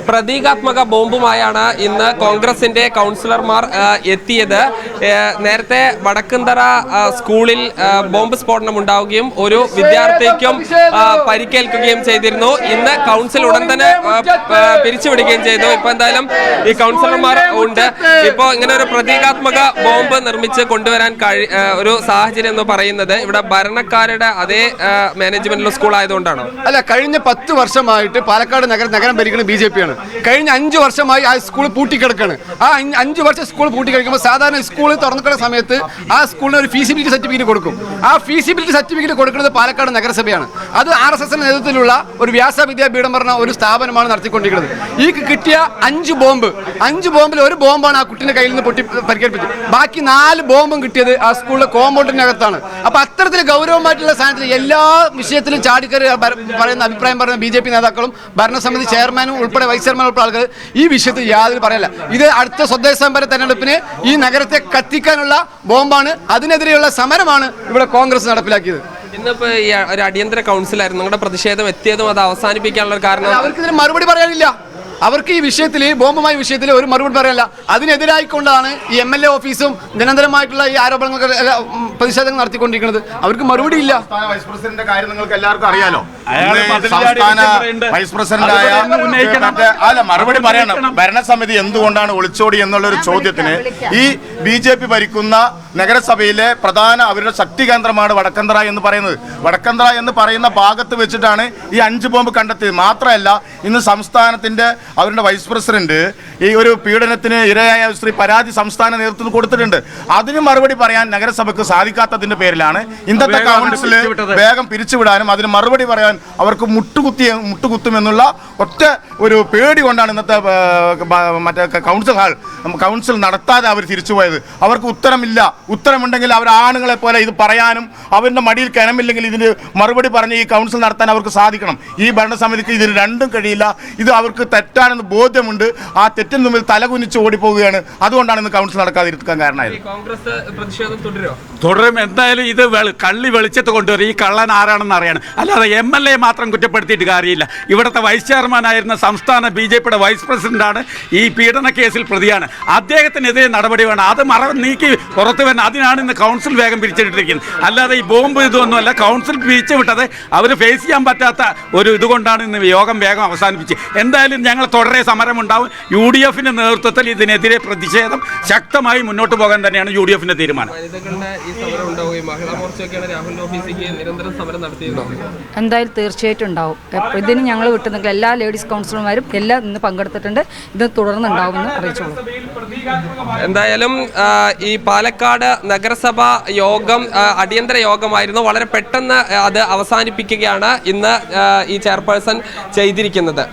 പ്രതീകാത്മക ബോംബുമായാണ് ഇന്ന് കോൺഗ്രസിന്റെ കൗൺസിലർമാർ എത്തിയത്. നേരത്തെ വടക്കുംതറ സ്കൂളിൽ ബോംബ് സ്ഫോടനം ഉണ്ടാവുകയും ഒരു വിദ്യാർത്ഥിക്കും പരിക്കേൽക്കുകയും ചെയ്തിരുന്നു. ഇന്ന് കൗൺസിൽ ഉടൻ തന്നെ പിരിച്ചുവിടുകയും ചെയ്തു. ഇപ്പൊ എന്തായാലും ഈ കൗൺസിലർമാർ ഉണ്ട്. ഇപ്പോ ഇങ്ങനെ ഒരു പ്രതീകാത്മക ബോംബ് നിർമ്മിച്ച് കൊണ്ടുവരാൻ ഒരു സാഹചര്യം എന്ന് പറയുന്നത് ഇവിടെ ഭരണക്കാരുടെ അതേ മാനേജ്മെന്റിലുള്ള സ്കൂൾ ആയതുകൊണ്ടാണോ? അല്ല, കഴിഞ്ഞ 10 വർഷമായിട്ട് പാലക്കാട് നഗരം ഭരിക്കുന്നത് BJP ആണ്. കഴിഞ്ഞ 5 വർഷമായി ആ സ്കൂൾ പൂട്ടിക്കിടക്കാണ്. ആ 5 വർഷം സ്കൂൾ പൂട്ടിക്കിടക്കുമ്പോൾ സാധാരണ സ്കൂൾ തുറന്നിക്കുന്ന സമയത്ത് ആ സ്കൂളിന് ഒരു ഫീസിബിലിറ്റി സർട്ടിഫിക്കറ്റ് കൊടുക്കും. ആ ഫീസിബിലിറ്റി സർട്ടിഫിക്കറ്റ് കൊടുക്കുന്നത് പാലക്കാട് നഗരസഭയാണ്. അത് RSS നേതൃത്വത്തിലുള്ള ഒരു വ്യാസവിദ്യാപീഠം പറഞ്ഞ ഒരു സ്ഥാപനമാണ് നടത്തിക്കൊണ്ടിരിക്കുന്നത്. ഈ കിട്ടിയ 5 ബോംബിൽ ഒരു ബോംബാണ് ആ കുട്ടിയുടെ കയ്യിൽ നിന്ന് പരിക്കേൽപ്പിച്ചത്. ബാക്കി 4 ബോംബും കിട്ടിയത് ആ സ്കൂളിലെ കോമ്പൗണ്ടിനകത്താണ്. അപ്പൊ അത്തരത്തിൽ ഗൗരവമായിട്ടുള്ള സ്ഥാനത്തിൽ എല്ലാ വിഷയത്തിലും ചാടിക്കറി പറയുന്ന അഭിപ്രായം പറയുന്ന BJP നേതാക്കളും ഭരണസമിതി ചെയർമാനും ഉൾപ്പെടെ വൈസ് ചെയർമാൻ ഉൾപ്പെടെ ആൾക്കാർ ഈ വിഷയത്തിൽ യാതൊരു പറയല്ല. ഇത് അടുത്ത സ്വദേശ സമര തെരഞ്ഞെടുപ്പിന് ഈ നഗരത്തെ കത്തിക്കാനുള്ള ബോംബാണ്. അതിനെതിരെയുള്ള സമരമാണ് ഇവിടെ കോൺഗ്രസ് നടപ്പിലാക്കിയത്. ഇന്നിപ്പോ ഈ ഒരു അടിയന്തര കൗൺസിലായിരുന്നു. നിങ്ങളുടെ പ്രതിഷേധം എത്തിയതും അത് അവസാനിപ്പിക്കാനുള്ള കാരണം അവർക്ക് ഇതിന് മറുപടി പറയാനില്ല. അവർക്ക് ഈ വിഷയത്തിൽ ബോംബുമായ വിഷയത്തിൽ ഒരു മറുപടി പറയാനില്ല. അതിനെതിരായിക്കൊണ്ടാണ് ഈ MLA ഓഫീസും നിരന്തരമായിട്ടുള്ള ഈ ആരോപണങ്ങൾ പ്രതിഷേധങ്ങൾ നടത്തിക്കൊണ്ടിരിക്കുന്നത്. അവർക്ക് മറുപടി ഇല്ല. വൈസ് പ്രസിഡന്റിന്റെ കാര്യം നിങ്ങൾക്ക് എല്ലാവർക്കും അറിയാലോ. സംസ്ഥാന വൈസ് പ്രസിഡന്റായ അല്ല, മറുപടി പറയണം. ഭരണസമിതി എന്തുകൊണ്ടാണ് ഒളിച്ചോടി എന്നുള്ളൊരു ചോദ്യത്തിന് ഈ BJP ഭരിക്കുന്ന നഗരസഭയിലെ പ്രധാന അവരുടെ ശക്തി കേന്ദ്രമാണ് വടക്കന്തറ എന്ന് പറയുന്നത്. വടക്കന്തറ എന്ന് പറയുന്ന ഭാഗത്ത് വെച്ചിട്ടാണ് ഈ 5 ബോംബ് കണ്ടെത്തിയത്. മാത്രമല്ല, ഇന്ന് സംസ്ഥാനത്തിന്റെ അവരുടെ വൈസ് പ്രസിഡന്റ് ഈ ഒരു പീഡനത്തിന് ഇരയായ സ്ത്രീ പരാതി സംസ്ഥാന നേതൃത്വത്തിന് കൊടുത്തിട്ടുണ്ട്. അതിന് മറുപടി പറയാൻ നഗരസഭയ്ക്ക് സാധിക്കാത്തതിന്റെ പേരിലാണ് ഇന്നത്തെ കൗൺസില് വേഗം പിരിച്ചുവിടാനും അതിന് മറുപടി പറയാൻ അവർക്ക് മുട്ടുകുത്തുമെന്നുള്ള ഒറ്റ ഒരു പേടി കൊണ്ടാണ് ഇന്നത്തെ മറ്റേ കൗൺസിൽ നടത്താതെ അവർ തിരിച്ചുപോയത്. അവർക്ക് ഉത്തരമില്ല. ഉത്തരമുണ്ടെങ്കിൽ അവർ ആണുങ്ങളെ പോലെ ഇത് പറയാനും അവരുടെ മടിയിൽ കനമില്ലെങ്കിൽ ഇതിന് മറുപടി പറഞ്ഞ് ഈ കൗൺസിൽ നടത്താൻ അവർക്ക് സാധിക്കണം. ഈ ഭരണസമിതിക്ക് ഇതിന് രണ്ടും കഴിയില്ല. ഇത് അവർക്ക് തെറ്റാണെന്ന് ബോധ്യമുണ്ട്. ആ തെറ്റിന് മുമ്പിൽ തലകുനിച്ച് ഓടിപ്പോവുകയാണ്. അതുകൊണ്ടാണ് ഇന്ന് കൗൺസിൽ നടക്കാതിരിക്കാൻ കാരണമായത്. തുടരും. എന്തായാലും ഇത് കള്ളി വെളിച്ചത്ത് കൊണ്ടുവരും. ഈ കള്ളൻ ആരാണെന്ന് അറിയണം. അല്ലാതെ MLA മാത്രം കുറ്റപ്പെടുത്തിയിട്ട് കാര്യമില്ല. ഇവിടുത്തെ വൈസ് ചെയർമാനായിരുന്ന സംസ്ഥാന BJPയുടെ വൈസ് പ്രസിഡന്റാണ് ഈ പീഡന കേസിൽ പ്രതിയാണ്. അദ്ദേഹത്തിനെതിരെ നടപടി വേണം. അത് നീക്കി പുറത്തു വരണം. അതിനാണ് ഇന്ന് കൗൺസിൽ വേഗം പിരിച്ചിട്ടിരിക്കുന്നത്. അല്ലാതെ ഈ ബോംബ് ഇതൊന്നുമല്ല. കൗൺസിൽ പിരിച്ചു വിട്ടത് അവർ ഫേസ് ചെയ്യാൻ പറ്റാത്ത ഒരു ഇതുകൊണ്ടാണ് ഇന്ന് യോഗം വേഗം അവസാനിപ്പിച്ച്. എന്തായാലും ഞങ്ങൾ തുടരെ സമരമുണ്ടാവും. UDFിന്റെ നേതൃത്വത്തിൽ ഇതിനെതിരെ പ്രതിഷേധം ശക്തമായി മുന്നോട്ട് പോകാൻ തന്നെയാണ് UDFിന്റെ തീരുമാനം. എന്തായാലും തീർച്ചയായിട്ടും ഉണ്ടാവും. ഇതിന് ഞങ്ങൾ വിട്ടുനിൽക്കുക. എല്ലാ ലേഡീസ് കൗൺസിലർമാരും എല്ലാം ഇന്ന് പങ്കെടുത്തിട്ടുണ്ട്. ഇത് തുടർന്നുണ്ടാവുമെന്ന് അറിയിച്ചോളൂ. എന്തായാലും ഈ പാലക്കാട് നഗരസഭ യോഗം അടിയന്തര യോഗമായിരുന്നു. വളരെ പെട്ടെന്ന് അത് അവസാനിപ്പിക്കുകയാണ് ഇന്ന് ഈ ചെയർപേഴ്സൺ ചെയ്തിരിക്കുന്നത്.